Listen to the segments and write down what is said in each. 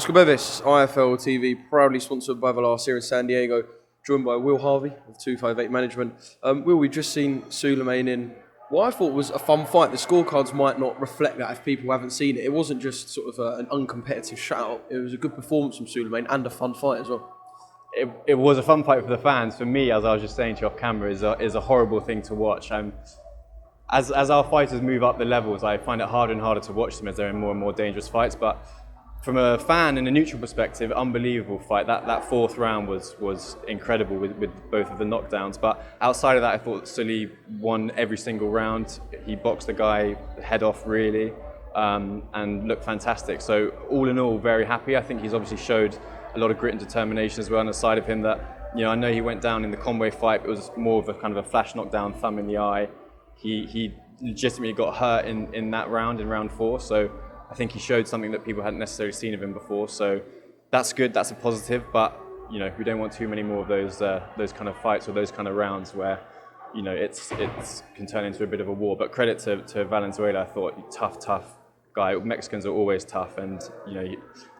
Oscar Bevis, IFL TV, proudly sponsored by Valas here in San Diego, joined by Will Harvey of 258 Management. Will, we've just seen Suleiman in what I thought was a fun fight. The scorecards might not reflect that if people haven't seen it. It wasn't just sort of an uncompetitive shout. It was a good performance from Suleiman and a fun fight as well. It was a fun fight for the fans. For me, as I was just saying to you off camera, is a horrible thing to watch. As our fighters move up the levels, I find it harder and harder to watch them as they're in more and more dangerous fights. But from a fan and a neutral perspective, unbelievable fight. That fourth round was incredible with both of the knockdowns. But outside of that, I thought Sully won every single round. He boxed the guy head off really, and looked fantastic. So all in all, very happy. I think he's obviously showed a lot of grit and determination as well on the side of him. That, you know, I know he went down in the Conway fight. It was more of a kind of a flash knockdown, thumb in the eye. He legitimately got hurt in that round, in round 4. So I think he showed something that people hadn't necessarily seen of him before. So that's good, that's a positive, but you know, we don't want too many more of those kind of fights or those kind of rounds where, you know, it can turn into a bit of a war. But credit to Valenzuela, I thought, tough guy. Mexicans are always tough, and you know,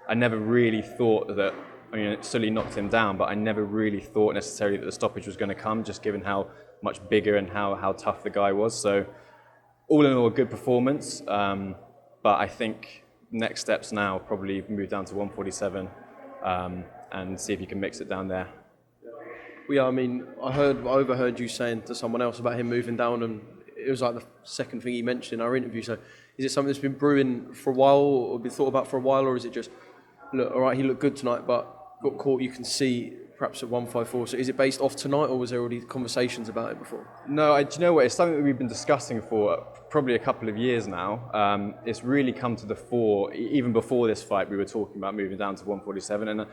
I never really thought that, I mean, Sully knocked him down, but I never really thought necessarily that the stoppage was going to come, just given how much bigger and how tough the guy was. So all in all, a good performance. But I think next steps now probably move down to 147 and see if you can mix it down there. Well, yeah, I mean, I overheard you saying to someone else about him moving down, and it was like the second thing he mentioned in our interview. So is it something that's been brewing for a while or been thought about for a while, or is it just, look, all right, he looked good tonight, but got caught, you can see perhaps at 154. So is it based off tonight, or was there already conversations about it before? No, do you know what? It's something that we've been discussing for probably a couple of years now. It's really come to the fore. Even before this fight, we were talking about moving down to 147. And,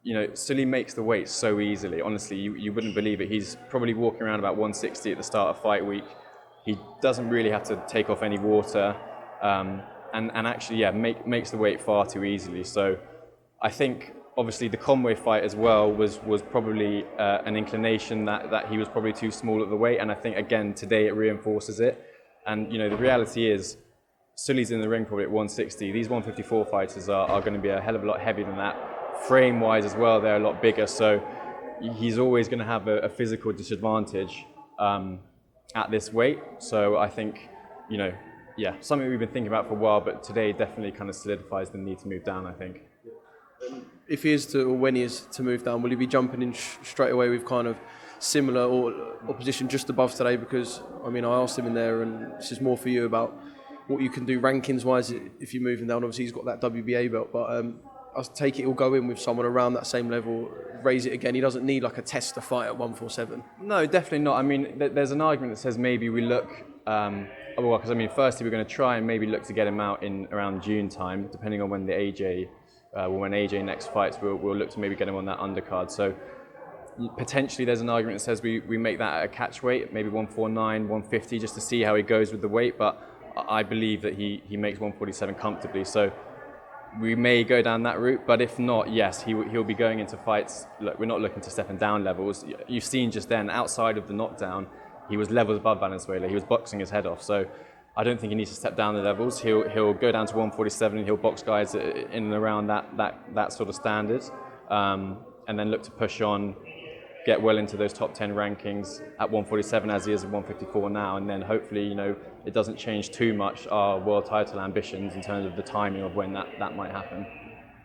you know, Sully makes the weight so easily. Honestly, you wouldn't believe it. He's probably walking around about 160 at the start of fight week. He doesn't really have to take off any water. And actually, yeah, makes the weight far too easily. So I think, obviously, the Conway fight as well was probably an inclination that he was probably too small at the weight, and I think again today it reinforces it. And you know, the reality is, Sully's in the ring probably at 160. These 154 fighters are going to be a hell of a lot heavier than that. Frame-wise as well, they're a lot bigger, so he's always going to have a physical disadvantage at this weight. So I think, you know, yeah, something we've been thinking about for a while, but today definitely kind of solidifies the need to move down, I think. If he is to, or when he is to move down, will he be jumping in straight away with kind of similar or opposition just above today? Because, I mean, I asked him in there, and this is more for you, about what you can do rankings-wise if you're moving down. Obviously, he's got that WBA belt, but I take it he'll go in with someone around that same level, raise it again. He doesn't need like a test to fight at 147. No, definitely not. I mean, there's an argument that says maybe we look, because I mean, firstly, we're going to try and maybe look to get him out in around June time, depending on when the AJ... when AJ next fights, we'll look to maybe get him on that undercard. So potentially there's an argument that says we make that at a catch weight, maybe 149, 150, just to see how he goes with the weight. But I believe that he makes 147 comfortably. So we may go down that route, but if not, yes, he'll be going into fights. Look, we're not looking to step him down levels. You've seen just then, outside of the knockdown, he was levels above Valenzuela. He was boxing his head off. So I don't think he needs to step down the levels. He'll go down to 147 and he'll box guys in and around that sort of standard, and then look to push on, get well into those top 10 rankings at 147 as he is at 154 now, and then hopefully, you know, it doesn't change too much our world title ambitions in terms of the timing of when that might happen.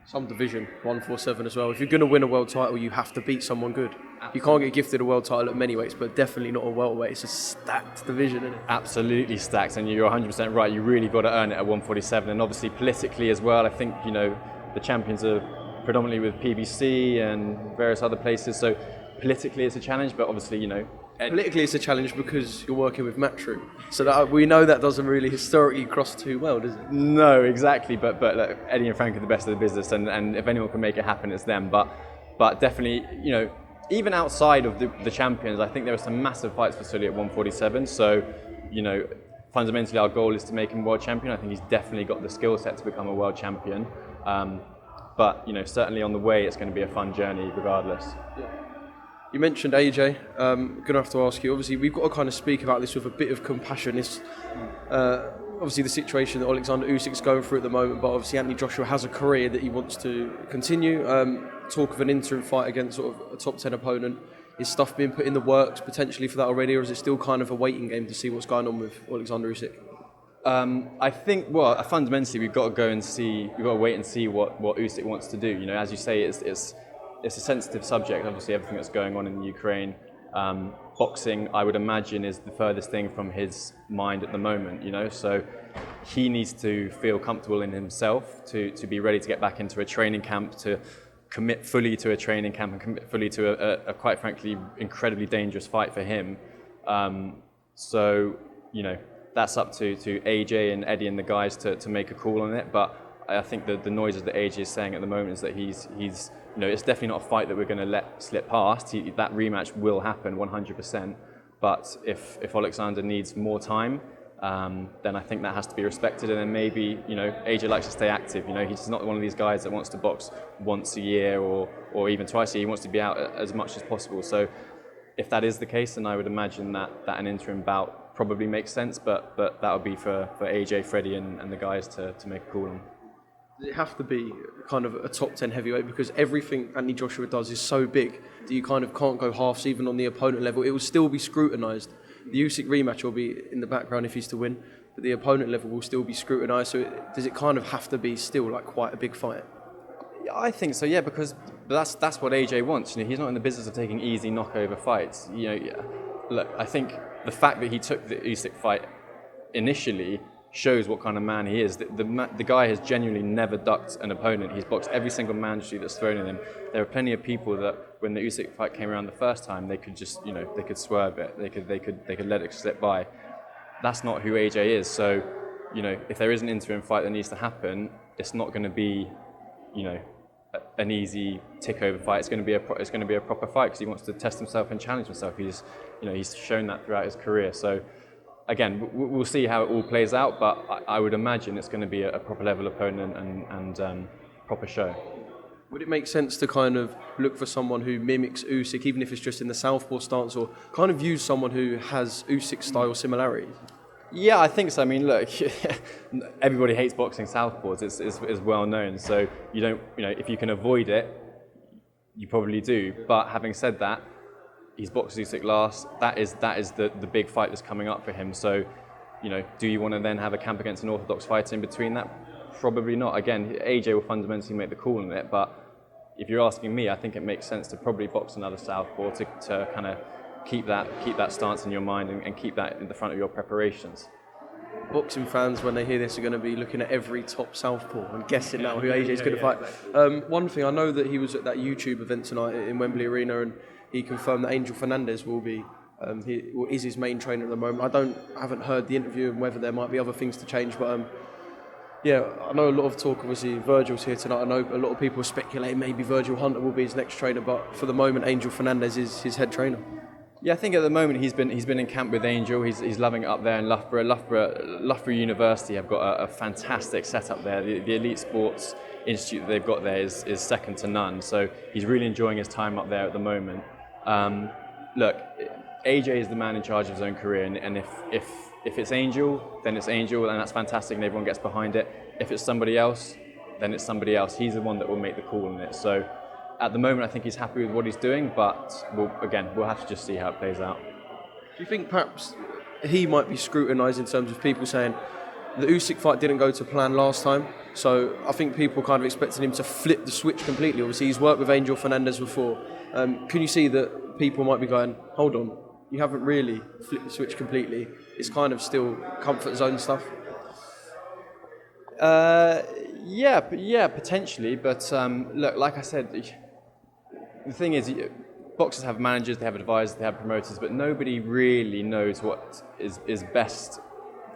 Some division, 147 as well. If you're going to win a world title, you have to beat someone good. Absolutely. You can't get gifted a world title at many weights, but definitely not a welterweight. It's a stacked division, isn't it? Absolutely stacked, and you're 100% right. You really got to earn it at 147, and obviously politically as well. I think, you know, the champions are predominantly with PBC and various other places, so politically it's a challenge, but obviously, you know... Politically it's a challenge because you're working with Matchroom, so that we know that doesn't really historically cross too well, does it? No, exactly, but look, Eddie and Frank are the best of the business, and if anyone can make it happen, it's them. But definitely, you know, even outside of the champions, I think there are some massive fights for Sully at 147, so, you know, fundamentally our goal is to make him world champion. I think he's definitely got the skill set to become a world champion, but, you know, certainly on the way it's going to be a fun journey regardless. Yeah. You mentioned AJ. Going to have to ask you, obviously we've got to kind of speak about this with a bit of compassion. obviously the situation that Alexander Usyk's going through at the moment, but obviously Anthony Joshua has a career that he wants to continue. Talk of an interim fight against sort of a top 10 opponent. Is stuff being put in the works potentially for that already, or is it still kind of a waiting game to see what's going on with Alexander Usyk? I think, well, fundamentally we've got to go and see, we've got to wait and see what Usyk wants to do. You know, as you say, it's a sensitive subject. Obviously, everything that's going on in the Ukraine. Boxing, I would imagine, is the furthest thing from his mind at the moment. You know, so he needs to feel comfortable in himself to be ready to get back into a training camp, to commit fully to a training camp and commit fully to a quite frankly incredibly dangerous fight for him. So, you know, that's up to AJ and Eddie and the guys to make a call on it. But I think that the noises that AJ is saying at the moment is that he's you know, it's definitely not a fight that we're going to let slip past. That rematch will happen 100%. But if Alexander needs more time, then I think that has to be respected. And then maybe, you know, AJ likes to stay active. You know, he's not one of these guys that wants to box once a year or even twice a year. He wants to be out as much as possible. So if that is the case, then I would imagine that an interim bout probably makes sense. But that would be for AJ, Freddie and the guys to make a call on. Does it have to be kind of a top 10 heavyweight? Because everything Anthony Joshua does is so big that you kind of can't go halves even on the opponent level. It will still be scrutinised. The Usyk rematch will be in the background if he's to win, but the opponent level will still be scrutinised. So does it kind of have to be still like quite a big fight? Yeah, I think so, yeah, because that's what AJ wants. You know, he's not in the business of taking easy knockover fights. You know, yeah. Look, I think the fact that he took the Usyk fight initially shows what kind of man he is. The guy has genuinely never ducked an opponent. He's boxed every single mandatory that's thrown at him. There are plenty of people that when the Usyk fight came around the first time, they could just, you know, they could swerve it. They could let it slip by. That's not who AJ is. So, you know, if there is an interim fight that needs to happen, it's not going to be, you know, an easy tick-over fight. It's going to be a proper fight because he wants to test himself and challenge himself. He's shown that throughout his career. So, again, we'll see how it all plays out, but I would imagine it's going to be a proper level opponent and proper show. Would it make sense to kind of look for someone who mimics Usyk, even if it's just in the southpaw stance, or kind of use someone who has Usyk-style similarities? Yeah, I think so. I mean, look, everybody hates boxing southpaws. It's well known. So you don't, you know, if you can avoid it, you probably do. But having said that, he's boxed Usyk last. That is the big fight that's coming up for him. So, you know, do you want to then have a camp against an orthodox fighter in between that? Probably not. Again, AJ will fundamentally make the call on it. But if you're asking me, I think it makes sense to probably box another southpaw to kind of keep that stance in your mind and keep that in the front of your preparations. Boxing fans, when they hear this, are going to be looking at every top southpaw and guessing now who AJ's going to fight. One thing, I know that he was at that YouTube event tonight in Wembley Arena, and he confirmed that Angel Fernandez will be is his main trainer at the moment. I haven't heard the interview and whether there might be other things to change, but yeah, I know a lot of talk. Obviously, Virgil's here tonight. I know a lot of people speculate maybe Virgil Hunter will be his next trainer, but for the moment, Angel Fernandez is his head trainer. Yeah, I think at the moment he's been in camp with Angel. He's loving it up there in Loughborough University have got a fantastic setup there. The Elite Sports Institute that they've got there is second to none. So he's really enjoying his time up there at the moment. Look, AJ is the man in charge of his own career, and if it's Angel, then it's Angel, and that's fantastic, and everyone gets behind it. If it's somebody else, then it's somebody else. He's the one that will make the call on it. So at the moment, I think he's happy with what he's doing, but we'll have to just see how it plays out. Do you think perhaps he might be scrutinised in terms of people saying the Usyk fight didn't go to plan last time, so I think people kind of expecting him to flip the switch completely? Obviously, he's worked with Angel Fernandez before. Can you see that people might be going, hold on, you haven't really flipped the switch completely, it's kind of still comfort zone stuff? Yeah, potentially, but look, like I said, the thing is, boxers have managers, they have advisors, they have promoters, but nobody really knows what is best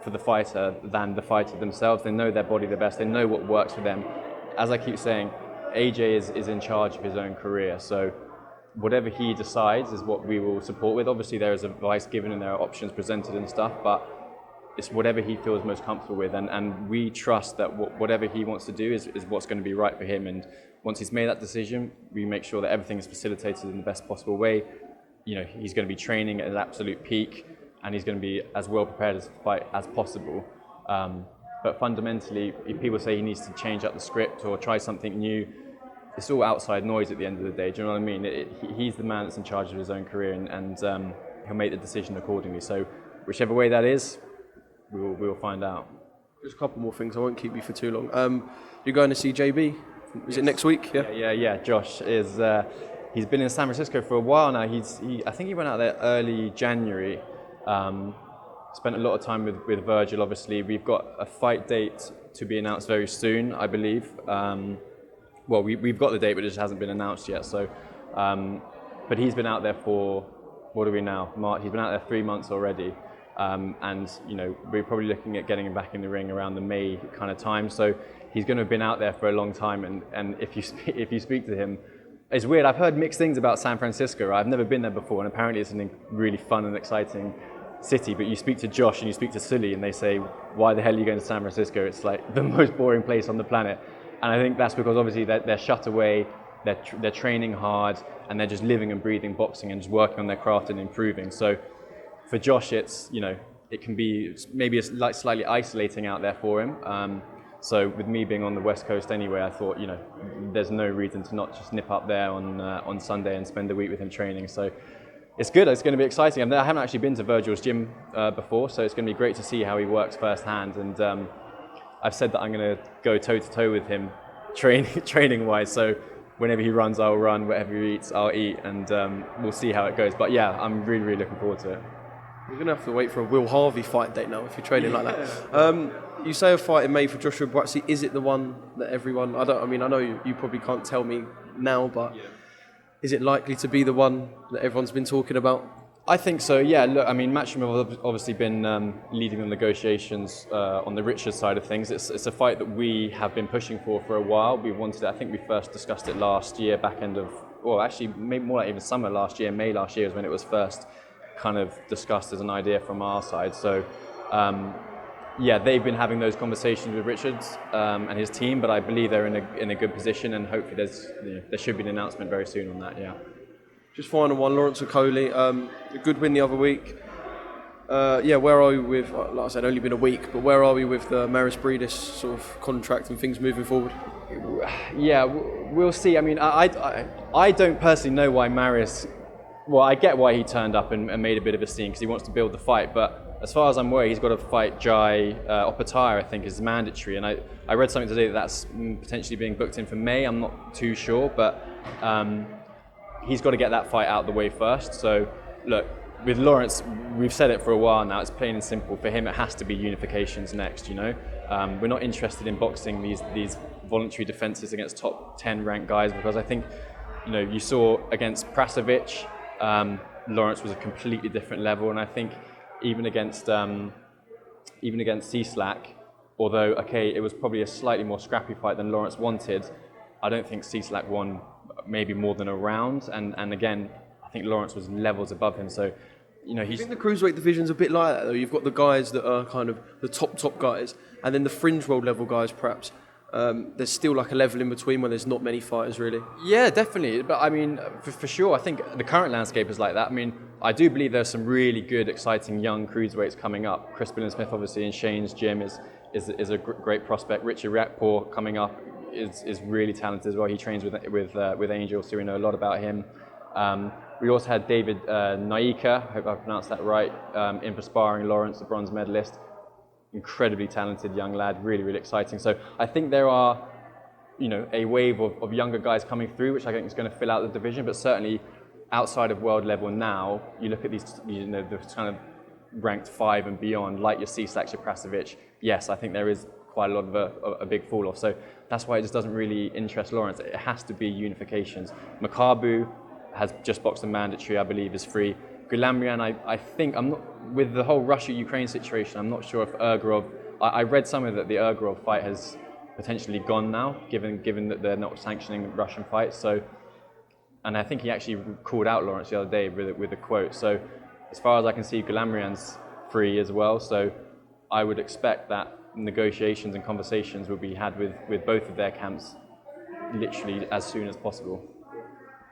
for the fighter than the fighter themselves. They know their body the best, they know what works for them. As I keep saying, AJ is in charge of his own career, so whatever he decides is what we will support with. Obviously there is advice given and there are options presented and stuff, but it's whatever he feels most comfortable with, and we trust that whatever he wants to do is what's going to be right for him. And once he's made that decision, we make sure that everything is facilitated in the best possible way. You know, he's going to be training at an absolute peak, and he's going to be as well prepared as fight as possible. But fundamentally, if people say he needs to change up the script or try something new, it's all outside noise at the end of the day. Do you know what I mean? He's the man that's in charge of his own career, and he'll make the decision accordingly. So whichever way that is, we'll find out. Just a couple more things. I won't keep you for too long. You're going to see JB. Is it next week? Yeah. Josh is. He's been in San Francisco for a while now. I think he went out there early January. Spent a lot of time with Virgil. Obviously, we've got a fight date to be announced very soon, I believe. Well, we've got the date, but it just hasn't been announced yet. So, but he's been out there for, what are we now? March. He's been out there 3 months already, and we're probably looking at getting him back in the ring around the May kind of time. So he's going to have been out there for a long time, and if you speak to him, it's weird. I've heard mixed things about San Francisco. I've never been there before, and apparently it's a really fun and exciting city. But you speak to Josh and you speak to Sully, and they say, "Why the hell are you going to San Francisco? It's like the most boring place on the planet." And I think that's because obviously they're shut away, they're training hard, and they're just living and breathing boxing and just working on their craft and improving. So for Josh, it's it can be maybe it's like slightly isolating out there for him. So with me being on the West Coast anyway, I thought there's no reason to not just nip up there on Sunday and spend a week with him training. So it's good. It's going to be exciting. I haven't actually been to Virgil's gym before, so it's going to be great to see how he works firsthand. And I've said that I'm going to go toe-to-toe with him training-wise, so whenever he runs, I'll run, whatever he eats, I'll eat, and we'll see how it goes. But yeah, I'm really, really looking forward to it. You're going to have to wait for a Will Harvey fight date now if you're training like that. You say a fight in May for Joshua Buatsi. Is it the one that everyone... I know you probably can't tell me now, but is it likely to be the one that everyone's been talking about? I think so, yeah. Look, Matchroom have obviously been leading the negotiations on the Richards side of things. It's a fight that we have been pushing for a while. We wanted it, I think we first discussed it last year, back end of, well, actually, maybe more like even summer last year, May last year is when it was first kind of discussed as an idea from our side. So, they've been having those conversations with Richards and his team, but I believe they're in a good position, and hopefully there should be an announcement very soon on that, yeah. Just final one, Lawrence Okoli, a good win the other week. Where are we with, like I said, only been a week, but where are we with the Maris Breedis sort of contract and things moving forward? Yeah, we'll see. I don't personally know why Maris, well, I get why he turned up and made a bit of a scene because he wants to build the fight, but as far as I'm aware, he's got to fight Jai Opataya, I think, is mandatory, and I read something today that's potentially being booked in for May. I'm not too sure, but he's got to get that fight out of the way first. So, look, with Lawrence, we've said it for a while now, it's plain and simple. For him, it has to be unifications next, We're not interested in boxing these voluntary defenses against top 10 ranked guys, because I think, you saw against Prasovic, Lawrence was a completely different level, and I think even against Cissokho, although, okay, it was probably a slightly more scrappy fight than Lawrence wanted, I don't think Cissokho won maybe more than a round, and again, I think Lawrence was levels above him. So, I think the cruiserweight division's a bit like that, though. You've got the guys that are kind of the top guys, and then the fringe world level guys, perhaps. There's still like a level in between where there's not many fighters, really. Yeah, definitely. But for sure, I think the current landscape is like that. I do believe there's some really good, exciting young cruiserweights coming up. Chris Billion-Smith, obviously, in Shane's gym is a great prospect. Richard Rakpo coming up is really talented as well. He trains with Angel, so we know a lot about him. We also had David Naika, I hope I pronounced that right, in for sparring Lawrence, the bronze medalist. Incredibly talented young lad, really, really exciting. So I think there are, a wave of younger guys coming through, which I think is going to fill out the division, but certainly outside of world level now, you look at these, the kind of ranked 5 and beyond, like your Cissokho, your Prasovic, yes, I think there is quite a lot of a big fall off. So that's why it just doesn't really interest Lawrence. It has to be unifications. Makabu has just boxed a mandatory, I believe, is free. Gulamrian, I think, I'm not, with the whole Russia-Ukraine situation, I'm not sure if Urgarov, I read somewhere that the Urgarov fight has potentially gone now, given that they're not sanctioning Russian fights. So, and I think he actually called out Lawrence the other day with a quote. So as far as I can see, Gulamrian's free as well. So I would expect that negotiations and conversations will be had with both of their camps literally as soon as possible.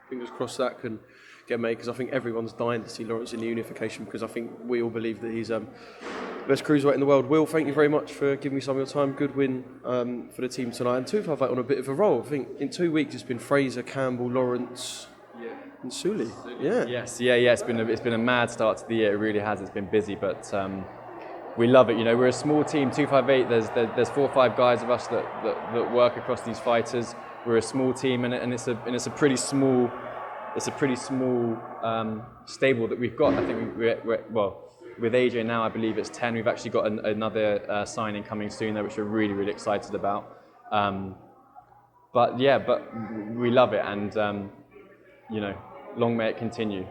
Fingers crossed that can get made, because I think everyone's dying to see Lawrence in the unification, because I think we all believe that he's best cruiserweight in the world. Will, thank you very much for giving me some of your time. Good win for the team tonight. And 258 on a bit of a roll. I think in 2 weeks it's been Fraser, Campbell, Lawrence, and Sully. Yeah. Yes, yeah. It's been a mad start to the year. It really has. It's been busy, but we love it. You know, we're a small team. 258. There's 4 or 5 guys of us that work across these fighters. We're a small team, and it's a pretty small. It's a pretty small stable that we've got. I think we're with AJ now, I believe it's 10. We've actually got another signing coming soon, which we're really, really excited about. But we love it, and you know, long may it continue.